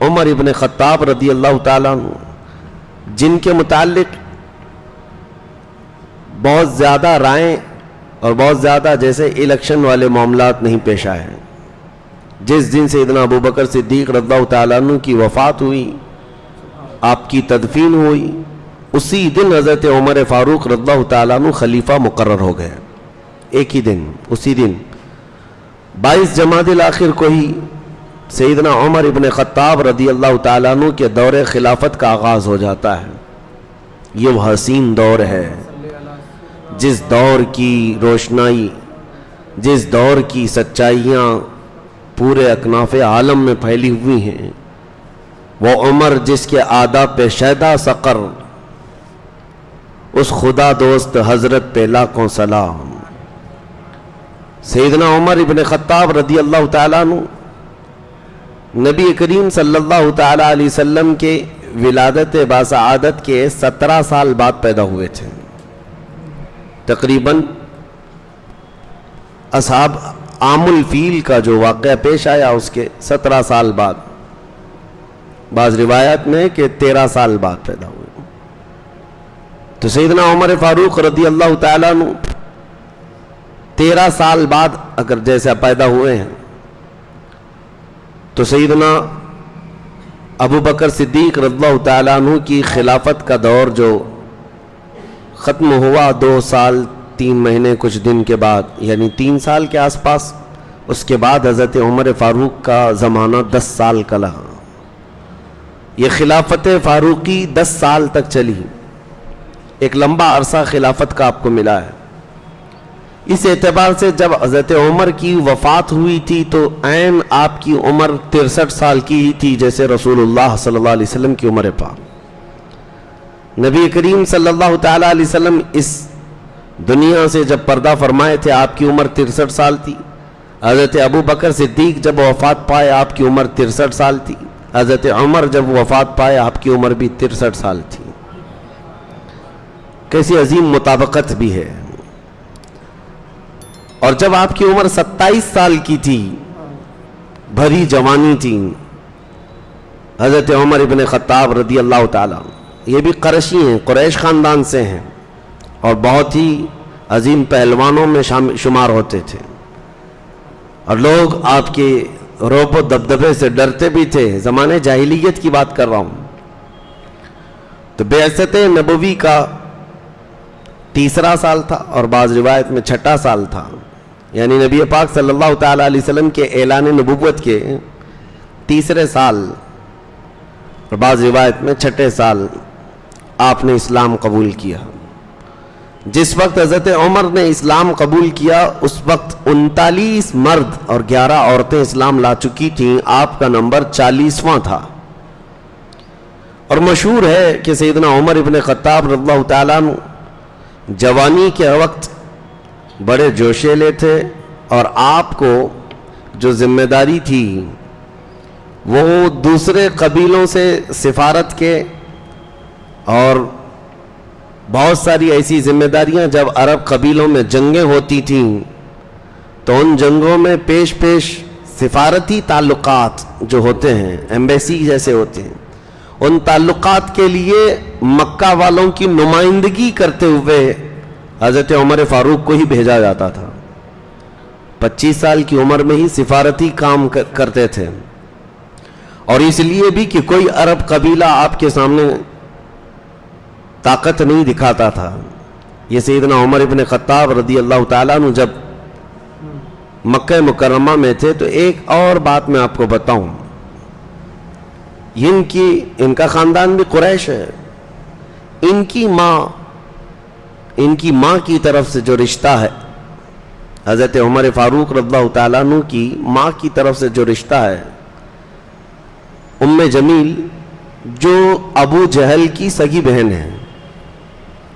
عمر ابن خطاب رضی اللہ تعالیٰ عنہ، جن کے متعلق بہت زیادہ رائیں اور بہت زیادہ جیسے الیکشن والے معاملات نہیں پیش آئے ہیں. جس دن سیدنا ابو بکر صدیق رضی اللہ تعالیٰ عنہ کی وفات ہوئی، آپ کی تدفین ہوئی، اسی دن حضرت عمر فاروق رضی اللہ تعالیٰ عنہ خلیفہ مقرر ہو گئے. ایک ہی دن، اسی دن 22 جمادی الاخر کو ہی سیدنا عمر ابن خطاب رضی اللہ تعالیٰ عنہ کے دور خلافت کا آغاز ہو جاتا ہے. یہ وہ حسین دور ہے جس دور کی روشنائی، جس دور کی سچائیاں پورے اکناف عالم میں پھیلی ہوئی ہیں. وہ عمر جس کے آداب پہ شیدا سقر، اس خدا دوست حضرت پہ لاکھوں سلام. سیدنا عمر ابن خطاب رضی اللہ تعالیٰ عنہ نبی کریم صلی اللہ تعالیٰ علیہ وسلم کے ولادت باسعادت کے 17 سال بعد پیدا ہوئے تھے. تقریباً اصحاب عام الفیل کا جو واقعہ پیش آیا اس کے 17 سال بعد، بعض روایات میں کہ 13 سال بعد پیدا ہوئے. تو سیدنا عمر فاروق رضی اللہ تعالیٰ عنہ 13 سال بعد اگر جیسا پیدا ہوئے ہیں، تو سیدنا ابو بکر صدیق رضی اللہ تعالیٰ عنہ کی خلافت کا دور جو ختم ہوا 2 سال 3 مہینے کچھ دن کے بعد، یعنی 3 سال کے آس پاس، اس کے بعد حضرت عمر فاروق کا زمانہ 10 سال کا لگا. یہ خلافت فاروقی 10 سال تک چلی، ایک لمبا عرصہ خلافت کا آپ کو ملا ہے. اس اعتبار سے جب حضرت عمر کی وفات ہوئی تھی تو عین آپ کی عمر 63 سال کی ہی تھی، جیسے رسول اللہ صلی اللہ علیہ وسلم کی عمر پاک. نبی کریم صلی اللہ تعالیٰ علیہ وسلم اس دنیا سے جب پردہ فرمائے تھے آپ کی عمر 63 سال تھی. حضرت ابو بکر صدیق جب وفات پائے آپ کی عمر 63 سال تھی. حضرت عمر جب وفات پائے آپ کی عمر بھی 63 سال تھی. کیسی عظیم مطابقت بھی ہے. اور جب آپ کی عمر 27 سال کی تھی، بھری جوانی تھی، حضرت عمر ابن خطاب رضی اللہ تعالیٰ، یہ بھی قرشی ہیں، قریش خاندان سے ہیں اور بہت ہی عظیم پہلوانوں میں شمار ہوتے تھے، اور لوگ آپ کے روب و دبدبے سے ڈرتے بھی تھے. زمانے جاہلیت کی بات کر رہا ہوں. تو بعثت نبوی کا 3 سال تھا اور بعض روایت میں 6 سال تھا، یعنی نبی پاک صلی اللہ تعالیٰ علیہ وسلم کے اعلان نبوت کے 3 سال اور بعض روایت میں 6 سال آپ نے اسلام قبول کیا. جس وقت حضرت عمر نے اسلام قبول کیا اس وقت 39 مرد اور 11 عورتیں اسلام لا چکی تھیں. آپ کا نمبر 40واں تھا. اور مشہور ہے کہ سیدنا عمر ابن خطاب رضی اللہ تعالیٰ عنہ جوانی کے وقت بڑے جوشیلے تھے، اور آپ کو جو ذمہ داری تھی وہ دوسرے قبیلوں سے سفارت کے اور بہت ساری ایسی ذمہ داریاں، جب عرب قبیلوں میں جنگیں ہوتی تھیں تو ان جنگوں میں پیش سفارتی تعلقات جو ہوتے ہیں، ایمبیسی جیسے ہوتے ہیں، ان تعلقات کے لیے مکہ والوں کی نمائندگی کرتے ہوئے حضرت عمر فاروق کو ہی بھیجا جاتا تھا. 25 سال کی عمر میں ہی سفارتی کام کرتے تھے، اور اس لیے بھی کہ کوئی عرب قبیلہ آپ کے سامنے طاقت نہیں دکھاتا تھا. یہ سیدنا عمر ابن خطاب رضی اللہ تعالیٰ عنہ جب مکہ مکرمہ میں تھے تو ایک اور بات میں آپ کو بتاؤں. ان کا خاندان بھی قریش ہے. ان کی ماں کی طرف سے جو رشتہ ہے، حضرت عمر فاروق رضی اللہ تعالیٰ عنہ کی ماں کی طرف سے جو رشتہ ہے، ام جمیل جو ابو جہل کی سگی بہن ہے،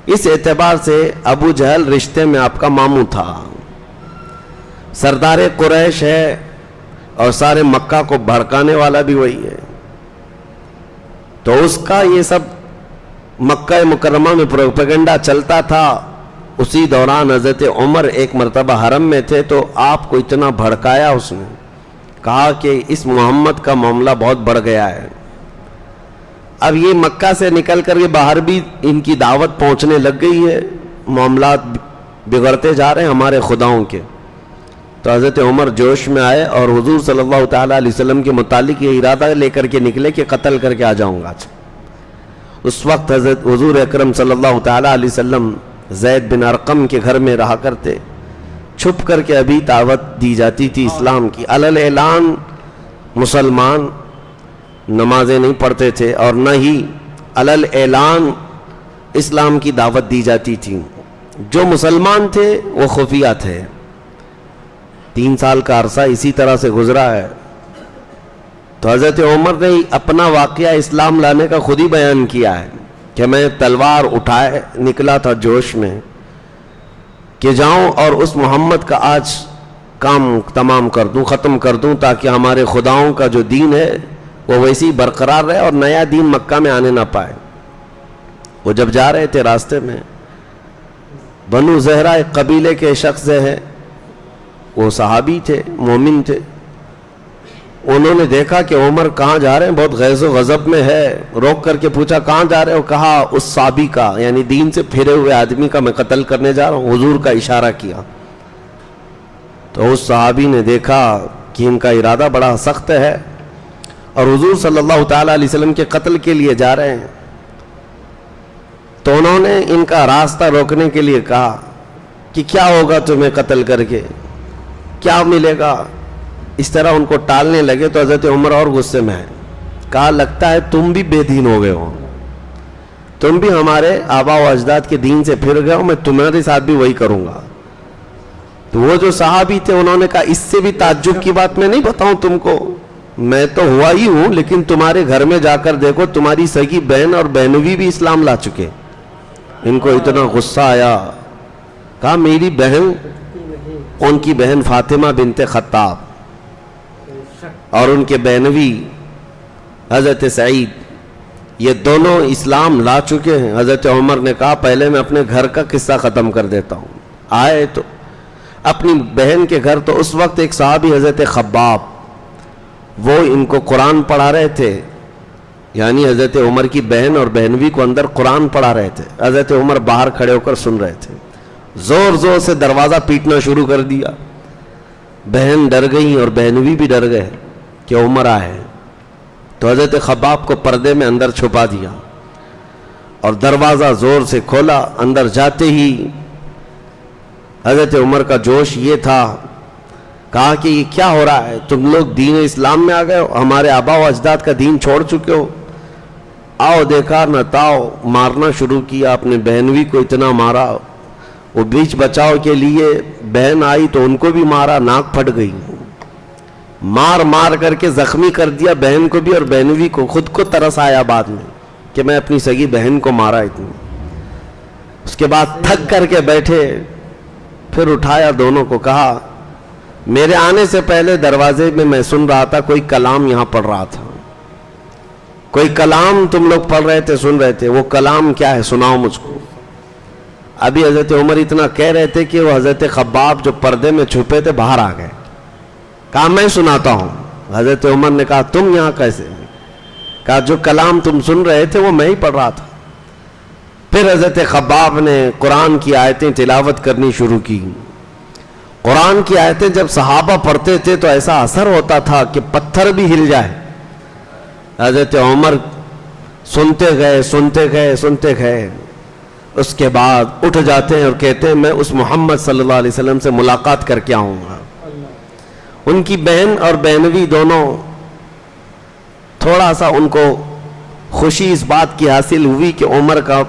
اس اعتبار سے ابو جہل رشتے میں آپ کا ماموں تھا. سردار قریش ہے اور سارے مکہ کو بھڑکانے والا بھی وہی ہے. تو اس کا یہ سب مکہ مکرمہ میں پروپیگنڈا چلتا تھا. اسی دوران حضرت عمر ایک مرتبہ حرم میں تھے تو آپ کو اتنا بھڑکایا اس نے، کہا کہ اس محمد کا معاملہ بہت بڑھ گیا ہے. اب یہ مکہ سے نکل کر یہ باہر بھی ان کی دعوت پہنچنے لگ گئی ہے, معاملات بگڑتے جا رہے ہیں ہمارے خداؤں کے. تو حضرت عمر جوش میں آئے اور حضور صلی اللہ تعالیٰ علیہ وسلم کے متعلق یہ ارادہ لے کر کے نکلے کہ قتل کر کے آ جاؤں گا. اس وقت حضرت حضور اکرم صلی اللہ تعالیٰ علیہ وسلم زید بن ارقم کے گھر میں رہا کرتے, چھپ کر کے ابھی دعوت دی جاتی تھی اسلام کی. علل اعلان مسلمان نمازیں نہیں پڑھتے تھے اور نہ ہی علل اعلان اسلام کی دعوت دی جاتی تھی. جو مسلمان تھے وہ خفیہ تھے. 3 سال کا عرصہ اسی طرح سے گزرا ہے. تو حضرت عمر نے اپنا واقعہ اسلام لانے کا خود ہی بیان کیا ہے کہ میں تلوار اٹھائے نکلا تھا جوش میں کہ جاؤں اور اس محمد کا آج کام تمام کر دوں, ختم کر دوں, تاکہ ہمارے خداؤں کا جو دین ہے وہ ویسے ہی برقرار رہے اور نیا دین مکہ میں آنے نہ پائے. وہ جب جا رہے تھے راستے میں بنو زہرہ ایک قبیلے کے شخص ہیں, وہ صحابی تھے, مومن تھے. انہوں نے دیکھا کہ عمر کہاں جا رہے ہیں, بہت غیظ و غضب میں ہے. روک کر کے پوچھا کہاں جا رہے ہو؟ کہا اس صحابی کا, یعنی دین سے پھرے ہوئے آدمی کا میں قتل کرنے جا رہا ہوں. حضور کا اشارہ کیا تو اس صحابی نے دیکھا کہ ان کا ارادہ بڑا سخت ہے اور حضور صلی اللہ تعالیٰ علیہ وسلم کے قتل کے لیے جا رہے ہیں. تو انہوں نے ان کا راستہ روکنے کے لیے کہا کہ کیا ہوگا تمہیں قتل کر کے, کیا ملے گا؟ اس طرح ان کو ٹالنے لگے. تو حضرت عمر اور غصے میں آئے, کہا لگتا ہے تم بھی بے دین ہو گئے ہو, تم بھی ہمارے آبا و اجداد کے دین سے پھر گئے ہو, میں تمہارے ساتھ بھی وہی کروں گا. تو وہ جو صحابی تھے انہوں نے کہا اس سے بھی تعجب کی بات میں نہیں بتاؤں تم کو, میں تو ہوا ہی ہوں, لیکن تمہارے گھر میں جا کر دیکھو تمہاری سگی بہن اور بہنوی بھی اسلام لا چکے. ان کو اتنا غصہ آیا, کہا میری بہن, ان کی بہن فاطمہ بنت خطاب اور ان کے بہنوی حضرت سعید, یہ دونوں اسلام لا چکے ہیں. حضرت عمر نے کہا پہلے میں اپنے گھر کا قصہ ختم کر دیتا ہوں. آئے تو اپنی بہن کے گھر, تو اس وقت ایک صحابی حضرت خباب, وہ ان کو قرآن پڑھا رہے تھے, یعنی حضرت عمر کی بہن اور بہنوی کو اندر قرآن پڑھا رہے تھے. حضرت عمر باہر کھڑے ہو کر سن رہے تھے. زور زور سے دروازہ پیٹنا شروع کر دیا. بہن ڈر گئی اور بہنوی بھی ڈر گئے کہ عمر آئے. تو حضرت خباب کو پردے میں اندر چھپا دیا اور دروازہ زور سے کھولا. اندر جاتے ہی حضرت عمر کا جوش یہ تھا, کہا کہ یہ کیا ہو رہا ہے, تم لوگ دین اسلام میں آ گئے ہو, ہمارے آبا و اجداد کا دین چھوڑ چکے ہو. آؤ دیکھا نہ تاؤ, مارنا شروع کیا. اپنے بہنوی کو اتنا مارا, وہ بیچ بچاؤ کے لیے بہن آئی تو ان کو بھی مارا, ناک پھٹ گئی. مار مار کر کے زخمی کر دیا بہن کو بھی اور بہنوی کو. خود کو ترس آیا بعد میں کہ میں اپنی سگی بہن کو مارا اتنی. اس کے بعد تھک کر کے بیٹھے, پھر اٹھایا دونوں کو, کہا میرے آنے سے پہلے دروازے میں سن رہا تھا کوئی کلام یہاں پڑھ رہا تھا, کوئی کلام تم لوگ پڑھ رہے تھے, سن رہے تھے, وہ کلام کیا ہے سناؤ مجھ کو. ابھی حضرت عمر اتنا کہہ رہے تھے کہ وہ حضرت خباب جو پردے میں چھپے تھے باہر آ گئے. کہا میں سناتا ہوں. حضرت عمر نے کہا تم یہاں کیسے؟ کہا جو کلام تم سن رہے تھے وہ میں ہی پڑھ رہا تھا. پھر حضرت خباب نے قرآن کی آیتیں تلاوت کرنی شروع کی. قرآن کی آیتیں جب صحابہ پڑھتے تھے تو ایسا اثر ہوتا تھا کہ پتھر بھی ہل جائے. حضرت عمر سنتے گئے سنتے گئے سنتے گئے. اس کے بعد اٹھ جاتے ہیں اور کہتے ہیں میں اس محمد صلی اللہ علیہ وسلم سے ملاقات کر کے آؤں گا. ان کی بہن اور بہنوی دونوں تھوڑا سا ان کو خوشی اس بات کی حاصل ہوئی کہ عمر کا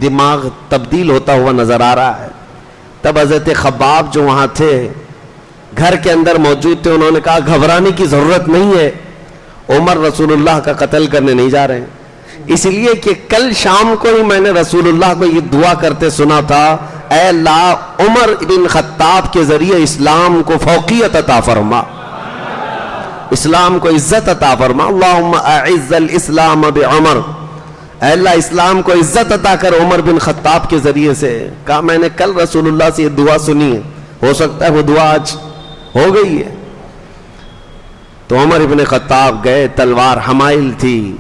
دماغ تبدیل ہوتا ہوا نظر آ رہا ہے. تب حضرت خباب جو وہاں تھے گھر کے اندر موجود تھے, انہوں نے کہا گھبرانے کی ضرورت نہیں ہے, عمر رسول اللہ کا قتل کرنے نہیں جا رہے ہیں. اس لیے کہ کل شام کو ہی میں نے رسول اللہ کو یہ دعا کرتے سنا تھا, اے اللہ عمر بن خطاب کے ذریعے اسلام کو فوقیت عطا فرما, اسلام کو عزت عطا فرما. اللہم اعز الاسلام بعمر, اے اللہ اسلام کو عزت عطا کر عمر بن خطاب کے ذریعے سے. کہا میں نے کل رسول اللہ سے یہ دعا سنی ہے, ہو سکتا ہے وہ دعا آج ہو گئی ہے. تو عمر ابن خطاب گئے, تلوار حمائل تھی.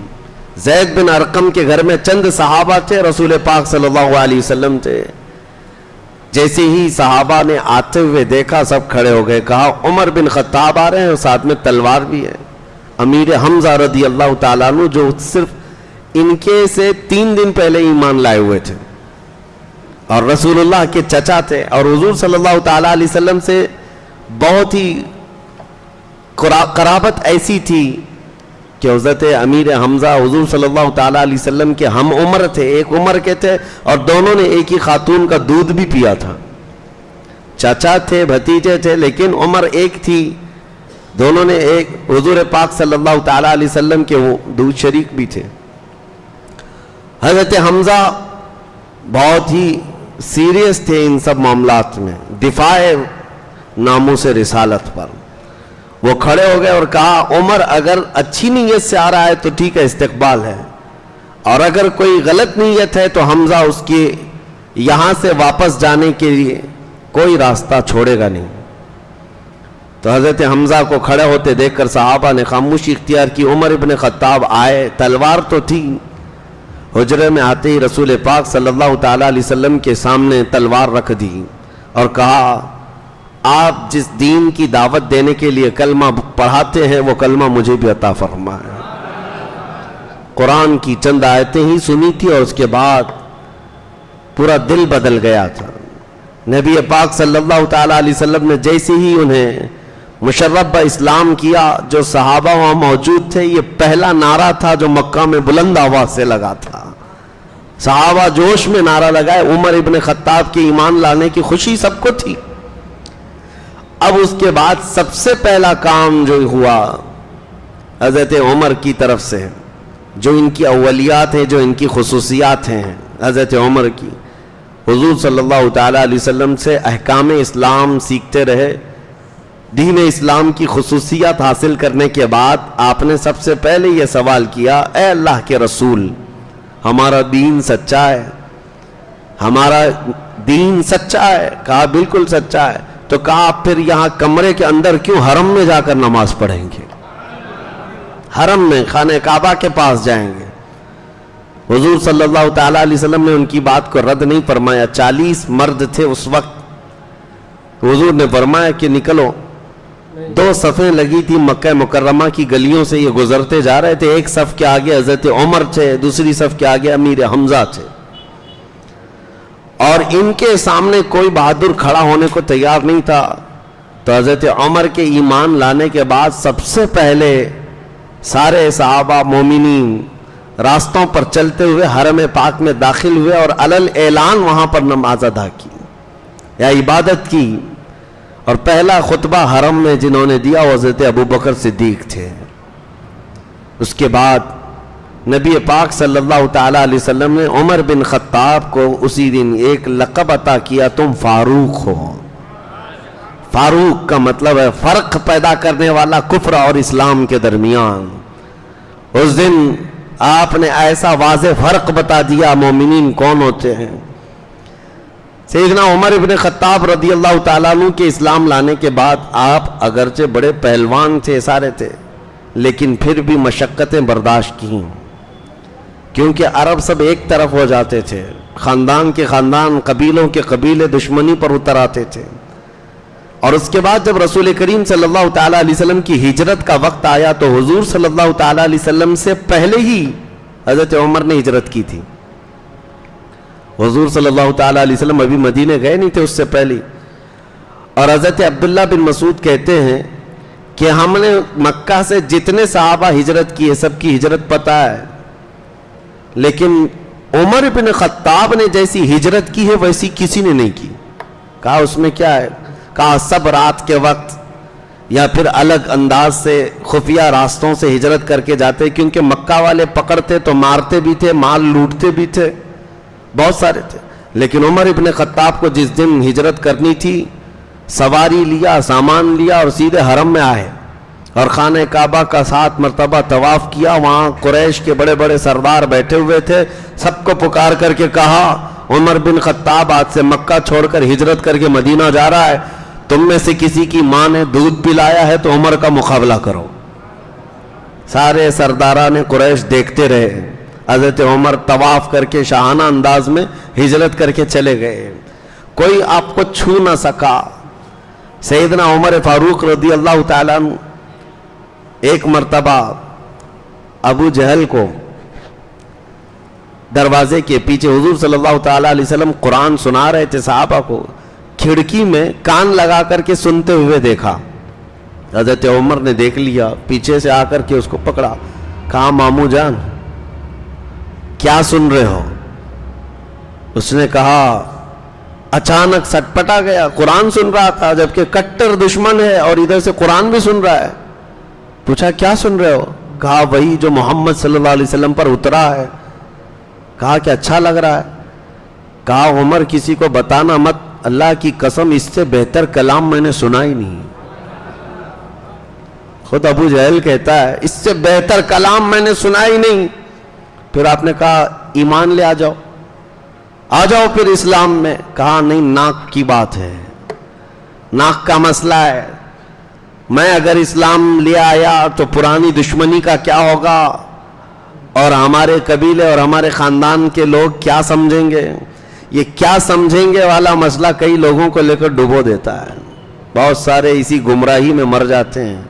زید بن ارقم کے گھر میں چند صحابہ تھے, رسول پاک صلی اللہ علیہ وسلم تھے. جیسے ہی صحابہ نے آتے ہوئے دیکھا سب کھڑے ہو گئے, کہا عمر بن خطاب آ رہے ہیں اور ساتھ میں تلوار بھی ہے. امیر حمزہ رضی اللہ تعالیٰ عنہ جو صرف ان کے سے 3 دن پہلے ایمان لائے ہوئے تھے اور رسول اللہ کے چچا تھے, اور حضور صلی اللہ تعالیٰ علیہ وسلم سے بہت ہی قرابت ایسی تھی کہ حضرت امیر حمزہ حضور صلی اللہ تعالیٰ علیہ وسلم کے ہم عمر تھے, ایک عمر کے تھے, اور دونوں نے ایک ہی خاتون کا دودھ بھی پیا تھا. چچا تھے, بھتیجے تھے, لیکن عمر ایک تھی. دونوں نے ایک حضور پاک صلی اللہ تعالیٰ علیہ وسلم کے وہ دودھ شریک بھی تھے. حضرت حمزہ بہت ہی سیریس تھے ان سب معاملات میں, دفاع ناموس رسالت پر. وہ کھڑے ہو گئے اور کہا عمر اگر اچھی نیت سے آ رہا ہے تو ٹھیک ہے, استقبال ہے, اور اگر کوئی غلط نیت ہے تو حمزہ اس کی یہاں سے واپس جانے کے لیے کوئی راستہ چھوڑے گا نہیں. تو حضرت حمزہ کو کھڑے ہوتے دیکھ کر صحابہ نے خاموشی اختیار کی. عمر ابن خطاب آئے, تلوار تو تھی. حجرے میں آتے ہی رسول پاک صلی اللہ تعالیٰ علیہ وسلم کے سامنے تلوار رکھ دی اور کہا آپ جس دین کی دعوت دینے کے لیے کلمہ پڑھاتے ہیں وہ کلمہ مجھے بھی عطا فرمائے. قرآن کی چند آیتیں ہی سنی تھی اور اس کے بعد پورا دل بدل گیا تھا. نبی پاک صلی اللہ تعالیٰ علیہ وسلم نے جیسے ہی انہیں مشرف اسلام کیا, جو صحابہ وہاں موجود تھے, یہ پہلا نعرہ تھا جو مکہ میں بلند آواز سے لگا تھا. صحابہ جوش میں نعرہ لگائے. عمر ابن خطاب کے ایمان لانے کی خوشی سب کو تھی. اب اس کے بعد سب سے پہلا کام جو ہوا حضرت عمر کی طرف سے, جو ان کی اولیات ہیں, جو ان کی خصوصیات ہیں حضرت عمر کی, حضور صلی اللہ تعالیٰ علیہ وسلم سے احکام اسلام سیکھتے رہے. دین اسلام کی خصوصیات حاصل کرنے کے بعد آپ نے سب سے پہلے یہ سوال کیا, اے اللہ کے رسول, ہمارا دین سچا ہے, ہمارا دین سچا ہے؟ کہا بالکل سچا ہے. تو کہا پھر یہاں کمرے کے اندر کیوں حرم میں جا کر نماز پڑھیں گے, حرم میں خانہ کعبہ کے پاس جائیں گے. حضور صلی اللہ تعالیٰ علیہ وسلم نے ان کی بات کو رد نہیں فرمایا. 40 مرد تھے اس وقت. حضور نے فرمایا کہ نکلو. 2 صفیں لگی تھی مکہ مکرمہ کی گلیوں سے, یہ گزرتے جا رہے تھے. ایک صف کے آگے حضرت عمر تھے, دوسری صف کے آگے امیر حمزہ تھے, اور ان کے سامنے کوئی بہادر کھڑا ہونے کو تیار نہیں تھا. تو حضرت عمر کے ایمان لانے کے بعد سب سے پہلے سارے صحابہ مومنین راستوں پر چلتے ہوئے حرم پاک میں داخل ہوئے اور علل اعلان وہاں پر نماز ادا کی یا عبادت کی. اور پہلا خطبہ حرم میں جنہوں نے دیا وہ حضرت ابوبکر صدیق تھے. اس کے بعد نبی پاک صلی اللہ تعالیٰ علیہ وسلم نے عمر بن خطاب کو اسی دن ایک لقب عطا کیا, تم فاروق ہو. فاروق کا مطلب ہے فرق پیدا کرنے والا کفر اور اسلام کے درمیان. اس دن آپ نے ایسا واضح فرق بتا دیا مومنین کون ہوتے ہیں. سیدنا عمر ابن خطاب رضی اللہ تعالیٰ عنہ کے اسلام لانے کے بعد آپ اگرچہ بڑے پہلوان تھے, سارے تھے, لیکن پھر بھی مشقتیں برداشت کیں, کیونکہ عرب سب ایک طرف ہو جاتے تھے, خاندان کے خاندان, قبیلوں کے قبیلے دشمنی پر اتر آتے تھے. اور اس کے بعد جب رسول کریم صلی اللہ تعالیٰ علیہ وسلم کی ہجرت کا وقت آیا تو حضور صلی اللہ تعالیٰ علیہ وسلم سے پہلے ہی حضرت عمر نے ہجرت کی تھی. حضور صلی اللہ تعالیٰ علیہ وسلم ابھی مدینے گئے نہیں تھے اس سے پہلے. اور حضرت عبداللہ بن مسعود کہتے ہیں کہ ہم نے مکہ سے جتنے صحابہ ہجرت کی ہے سب کی ہجرت پتہ ہے, لیکن عمر بن خطاب نے جیسی ہجرت کی ہے ویسی کسی نے نہیں کی. کہا اس میں کیا ہے؟ کہا سب رات کے وقت یا پھر الگ انداز سے خفیہ راستوں سے ہجرت کر کے جاتے, کیونکہ مکہ والے پکڑتے تو مارتے بھی تھے, مال لوٹتے بھی تھے, بہت سارے تھے. لیکن عمر ابن خطاب کو جس دن ہجرت کرنی تھی سواری لیا, سامان لیا اور سیدھے حرم میں آئے اور خانہ کعبہ کا 7 مرتبہ طواف کیا. وہاں قریش کے بڑے بڑے سردار بیٹھے ہوئے تھے, سب کو پکار کر کے کہا عمر بن خطاب آج سے مکہ چھوڑ کر ہجرت کر کے مدینہ جا رہا ہے, تم میں سے کسی کی ماں نے دودھ پلایا ہے تو عمر کا مقابلہ کرو. سارے سرداران قریش دیکھتے رہے. حضرت عمر طواف کر کے شاہانہ انداز میں ہجرت کر کے چلے گئے, کوئی آپ کو چھو نہ سکا. سیدنا عمر فاروق رضی اللہ تعالیٰ عنہ ایک مرتبہ ابو جہل کو دروازے کے پیچھے حضور صلی اللہ تعالیٰ علیہ وسلم قرآن سنا رہے تھے صحابہ کو, کھڑکی میں کان لگا کر کے سنتے ہوئے دیکھا. حضرت عمر نے دیکھ لیا, پیچھے سے آ کر کے اس کو پکڑا, کہا مامو جان کیا سن رہے ہو؟ اس نے کہا اچانک سٹ پٹا گیا, قرآن سن رہا تھا جبکہ کٹر دشمن ہے اور ادھر سے قرآن بھی سن رہا ہے. پوچھا کیا سن رہے ہو؟ کہا وہی جو محمد صلی اللہ علیہ وسلم پر اترا ہے. کہا کہ اچھا لگ رہا ہے. کہا عمر کسی کو بتانا مت, اللہ کی قسم اس سے بہتر کلام میں نے سنا ہی نہیں. خود ابو جہل کہتا ہے اس سے بہتر کلام میں نے سنا ہی نہیں. پھر آپ نے کہا ایمان لے آ جاؤ پھر اسلام میں. کہا نہیں, ناک کی بات ہے, ناک کا مسئلہ ہے. میں اگر اسلام لے آیا تو پرانی دشمنی کا کیا ہوگا, اور ہمارے قبیلے اور ہمارے خاندان کے لوگ کیا سمجھیں گے. یہ کیا سمجھیں گے والا مسئلہ کئی لوگوں کو لے کر ڈبو دیتا ہے. بہت سارے اسی گمراہی میں مر جاتے ہیں.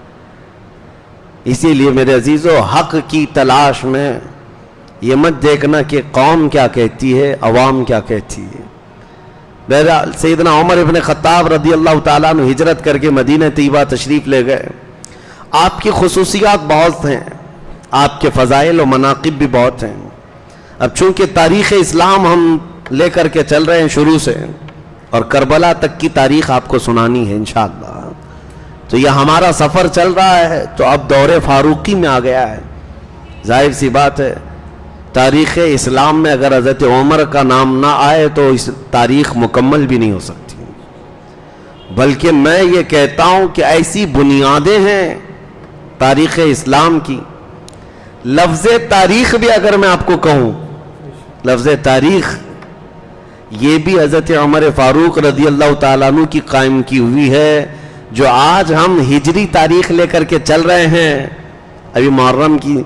اسی لیے میرے عزیزو, حق کی تلاش میں یہ مت دیکھنا کہ قوم کیا کہتی ہے, عوام کیا کہتی ہے. بہرحال سیدنا عمر ابن خطاب رضی اللہ تعالیٰ عنہ ہجرت کر کے مدینہ طیبہ تشریف لے گئے. آپ کی خصوصیات بہت ہیں, آپ کے فضائل و مناقب بھی بہت ہیں. اب چونکہ تاریخ اسلام ہم لے کر کے چل رہے ہیں شروع سے, اور کربلا تک کی تاریخ آپ کو سنانی ہے انشاءاللہ, تو یہ ہمارا سفر چل رہا ہے تو اب دور فاروقی میں آ گیا ہے. ظاہر سی بات ہے تاریخ اسلام میں اگر حضرت عمر کا نام نہ آئے تو اس تاریخ مکمل بھی نہیں ہو سکتی. بلکہ میں یہ کہتا ہوں کہ ایسی بنیادیں ہیں تاریخ اسلام کی. لفظ تاریخ بھی اگر میں آپ کو کہوں, لفظ تاریخ یہ بھی حضرت عمر فاروق رضی اللہ تعالیٰ عنہ کی قائم کی ہوئی ہے. جو آج ہم ہجری تاریخ لے کر کے چل رہے ہیں, ابھی محرم کی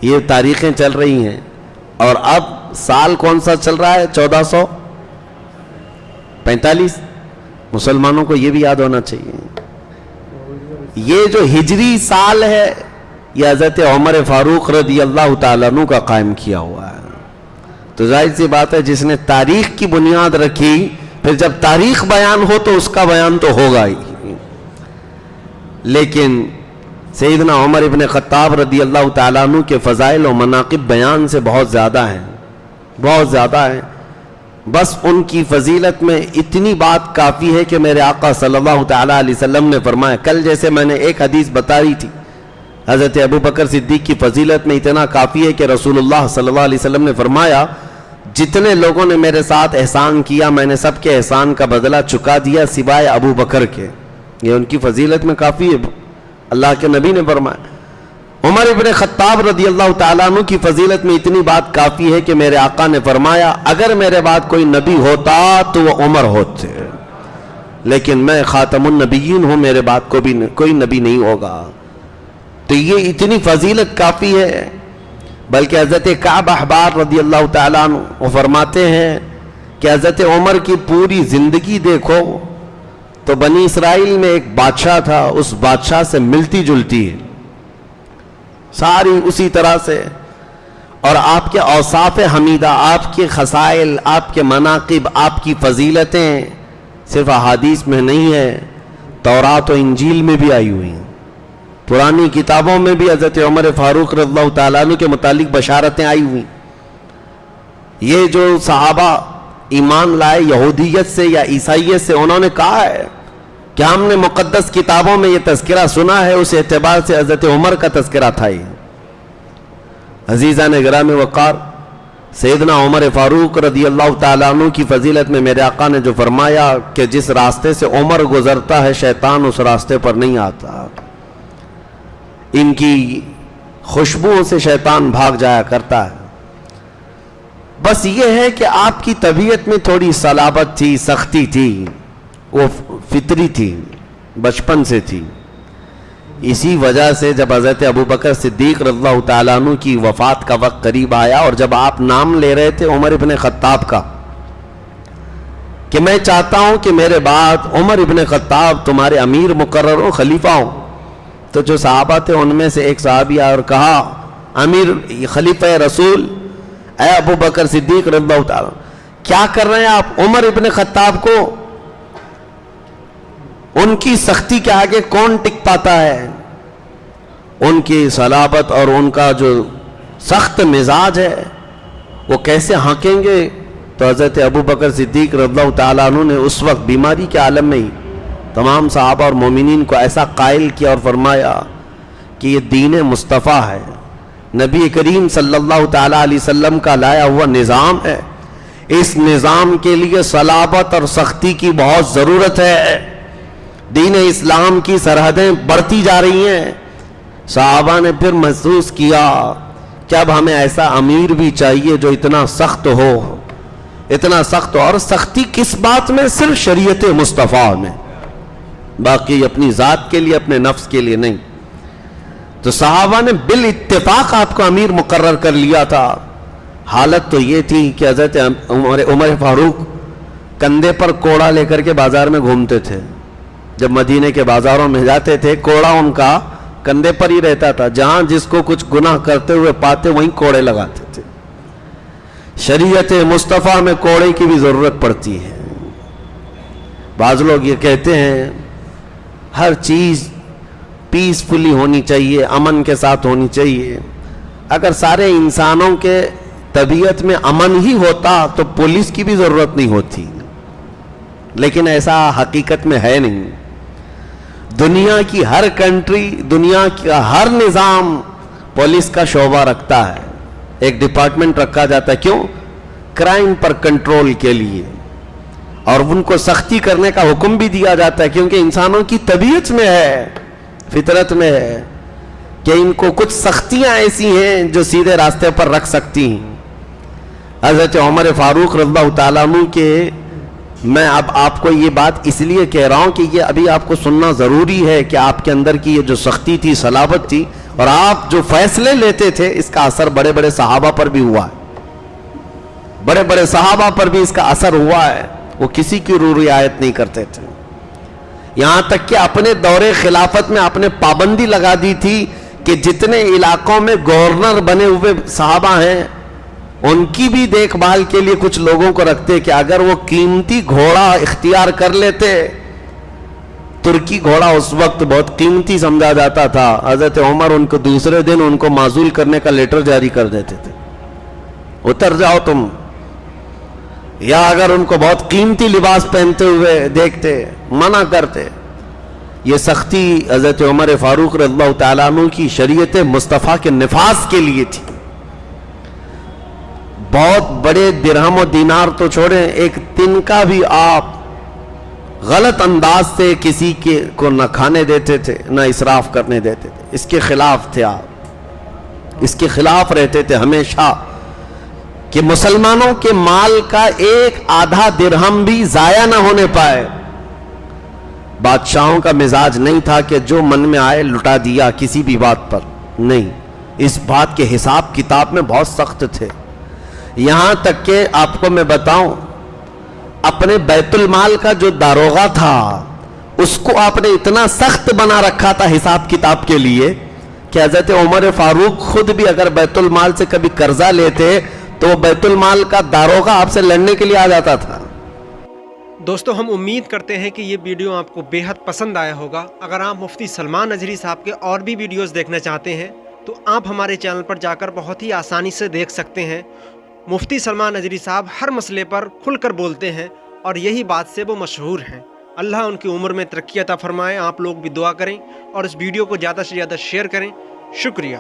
یہ تاریخیں چل رہی ہیں, اور اب سال کون سا چل رہا ہے, 1445. مسلمانوں کو یہ بھی یاد ہونا چاہیے, یہ جو ہجری سال ہے یہ حضرت عمر فاروق رضی اللہ تعالیٰ عنہ کا قائم کیا ہوا ہے. تو ظاہر سی بات ہے جس نے تاریخ کی بنیاد رکھی, پھر جب تاریخ بیان ہو تو اس کا بیان تو ہوگا ہی. لیکن سیدنا عمر ابن خطاب رضی اللہ تعالیٰ عنہ کے فضائل و مناقب بیان سے بہت زیادہ ہیں, بہت زیادہ ہیں. بس ان کی فضیلت میں اتنی بات کافی ہے کہ میرے آقا صلی اللہ تعالیٰ علیہ وسلم نے فرمایا, کل جیسے میں نے ایک حدیث بتائی تھی حضرت ابو بکر صدیق کی فضیلت میں اتنا کافی ہے کہ رسول اللہ صلی اللہ علیہ وسلم نے فرمایا جتنے لوگوں نے میرے ساتھ احسان کیا میں نے سب کے احسان کا بدلہ چکا دیا سوائے ابو بکر کے. یہ ان کی فضیلت میں کافی ہے. اللہ کے نبی نے فرمایا. عمر ابن خطاب رضی اللہ تعالیٰ عنہ کی فضیلت میں اتنی بات کافی ہے کہ میرے آقا نے فرمایا اگر میرے بعد کوئی نبی ہوتا تو وہ عمر ہوتے, لیکن میں خاتم النبیین ہوں, میرے بعد کوئی نبی نہیں ہوگا. تو یہ اتنی فضیلت کافی ہے. بلکہ حضرت کعب احبار رضی اللہ تعالیٰ عنہ وہ فرماتے ہیں کہ حضرت عمر کی پوری زندگی دیکھو تو بنی اسرائیل میں ایک بادشاہ تھا, اس بادشاہ سے ملتی جلتی ہے ساری اسی طرح سے. اور آپ کے اوصاف حمیدہ, آپ کے خصائل, آپ کے مناقب, آپ کی فضیلتیں صرف احادیث میں نہیں ہے, تورات و انجیل میں بھی آئی ہوئی ہیں. پرانی کتابوں میں بھی حضرت عمر فاروق رضی اللہ تعالیٰ عنہ کے متعلق بشارتیں آئی ہوئی. یہ جو صحابہ ایمان لائے یہودیت سے یا عیسائیت سے, انہوں نے کہا ہے کہ ہم نے مقدس کتابوں میں یہ تذکرہ سنا ہے, اس اعتبار سے حضرت عمر کا تذکرہ تھا. یہ عزیزان گرامی وقار, سیدنا عمر فاروق رضی اللہ تعالیٰ عنہ کی فضیلت میں میرے آقا نے جو فرمایا کہ جس راستے سے عمر گزرتا ہے شیطان اس راستے پر نہیں آتا, ان کی خوشبوؤں سے شیطان بھاگ جایا کرتا ہے. بس یہ ہے کہ آپ کی طبیعت میں تھوڑی صلابت تھی, سختی تھی, وہ فطری تھی, بچپن سے تھی. اسی وجہ سے جب حضرت ابو بکر صدیق رضی اللہ تعالیٰ عنہ کی وفات کا وقت قریب آیا اور جب آپ نام لے رہے تھے عمر ابن خطاب کا کہ میں چاہتا ہوں کہ میرے بعد عمر ابن خطاب تمہارے امیر مقرر ہو، خلیفہ ہو، تو جو صحابہ تھے ان میں سے ایک صحابی آیا اور کہا امیر خلیفہ رسول اے ابو بکر صدیق رضی اللہ تعالیٰ کیا کر رہے ہیں آپ؟ عمر ابن خطاب کو ان کی سختی کے آگے کون ٹک پاتا ہے؟ ان کی صلابت اور ان کا جو سخت مزاج ہے وہ کیسے ہانکیں گے؟ تو حضرت ابو بکر صدیق رضی اللہ تعالیٰ عنہ نے اس وقت بیماری کے عالم میں ہی تمام صحابہ اور مومنین کو ایسا قائل کیا اور فرمایا کہ یہ دین مصطفیٰ ہے، نبی کریم صلی اللہ تعالیٰ علیہ وسلم کا لایا ہوا نظام ہے، اس نظام کے لیے صلابت اور سختی کی بہت ضرورت ہے، دین اسلام کی سرحدیں بڑھتی جا رہی ہیں۔ صحابہ نے پھر محسوس کیا کہ اب ہمیں ایسا امیر بھی چاہیے جو اتنا سخت ہو، اتنا سخت ہو، اور سختی کس بات میں؟ صرف شریعت مصطفیٰ میں، باقی اپنی ذات کے لیے اپنے نفس کے لیے نہیں۔ تو صحابہ نے بالاتفاق آپ کو امیر مقرر کر لیا تھا۔ حالت تو یہ تھی کہ حضرت عمر فاروق کندھے پر کوڑا لے کر کے بازار میں گھومتے تھے، جب مدینے کے بازاروں میں جاتے تھے کوڑا ان کا کندھے پر ہی رہتا تھا، جہاں جس کو کچھ گناہ کرتے ہوئے پاتے وہیں کوڑے لگاتے تھے۔ شریعت مصطفیٰ میں کوڑے کی بھی ضرورت پڑتی ہے۔ بعض لوگ یہ کہتے ہیں ہر چیز پیسفلی ہونی چاہیے، امن کے ساتھ ہونی چاہیے۔ اگر سارے انسانوں کے طبیعت میں امن ہی ہوتا تو پولیس کی بھی ضرورت نہیں ہوتی، لیکن ایسا حقیقت میں ہے نہیں۔ دنیا کی ہر کنٹری، دنیا کا ہر نظام پولیس کا شعبہ رکھتا ہے، ایک ڈپارٹمنٹ رکھا جاتا ہے۔ کیوں؟ کرائم پر کنٹرول کے لیے، اور ان کو سختی کرنے کا حکم بھی دیا جاتا ہے، کیونکہ انسانوں کی طبیعت میں ہے، فطرت میں ہے کہ ان کو کچھ سختیاں ایسی ہیں جو سیدھے راستے پر رکھ سکتی ہیں۔ حضرت عمر فاروق رضی اللہ تعالیٰ عنہ کے، میں اب آپ کو یہ بات اس لیے کہہ رہا ہوں کہ یہ ابھی آپ کو سننا ضروری ہے کہ آپ کے اندر کی یہ جو سختی تھی، صلابت تھی، اور آپ جو فیصلے لیتے تھے، اس کا اثر بڑے بڑے صحابہ پر بھی ہوا ہے، بڑے بڑے صحابہ پر بھی اس کا اثر ہوا ہے۔ وہ کسی کی رعایت نہیں کرتے تھے، یہاں تک کہ اپنے دور خلافت میں آپ نے پابندی لگا دی تھی کہ جتنے علاقوں میں گورنر بنے ہوئے صحابہ ہیں ان کی بھی دیکھ بھال کے لیے کچھ لوگوں کو رکھتے کہ اگر وہ قیمتی گھوڑا اختیار کر لیتے، ترکی گھوڑا اس وقت بہت قیمتی سمجھا جاتا تھا، حضرت عمر ان کو دوسرے دن ان کو معزول کرنے کا لیٹر جاری کر دیتے تھے، اتر جاؤ تم۔ یا اگر ان کو بہت قیمتی لباس پہنتے ہوئے دیکھتے منع کرتے۔ یہ سختی حضرت عمر فاروق رضی اللہ تعالیٰ عنہ کی شریعت مصطفیٰ کے نفاذ کے لیے تھی۔ بہت بڑے درہم و دینار تو چھوڑیں، ایک تنکا بھی آپ غلط انداز سے کسی کو نہ کھانے دیتے تھے، نہ اسراف کرنے دیتے تھے۔ اس کے خلاف تھے آپ، اس کے خلاف رہتے تھے ہمیشہ کہ مسلمانوں کے مال کا ایک آدھا درہم بھی ضائع نہ ہونے پائے۔ بادشاہوں کا مزاج نہیں تھا کہ جو من میں آئے لٹا دیا کسی بھی بات پر، نہیں، اس بات کے حساب کتاب میں بہت سخت تھے۔ یہاں تک کہ آپ کو میں بتاؤں، اپنے بیت المال کا جو داروغہ تھا اس کو آپ نے اتنا سخت بنا رکھا تھا حساب کتاب کے لیے کہ حضرت عمر فاروق خود بھی اگر بیت المال سے کبھی قرضہ لیتے تو وہ بیت المال کا داروغہ آپ سے لڑنے کے لیے آ جاتا تھا۔ دوستو، ہم امید کرتے ہیں کہ یہ ویڈیو آپ کو بے حد پسند آیا ہوگا۔ اگر آپ مفتی سلمان اجری صاحب کے اور بھی ویڈیوز دیکھنا چاہتے ہیں تو آپ ہمارے چینل پر جا کر بہت ہی آسانی سے دیکھ سکتے ہیں۔ مفتی سلمان اجری صاحب ہر مسئلے پر کھل کر بولتے ہیں اور یہی بات سے وہ مشہور ہیں۔ اللہ ان کی عمر میں ترقی عطا فرمائے۔ آپ لوگ بھی دعا کریں اور اس ویڈیو کو زیادہ سے زیادہ شیئر کریں۔ شکریہ۔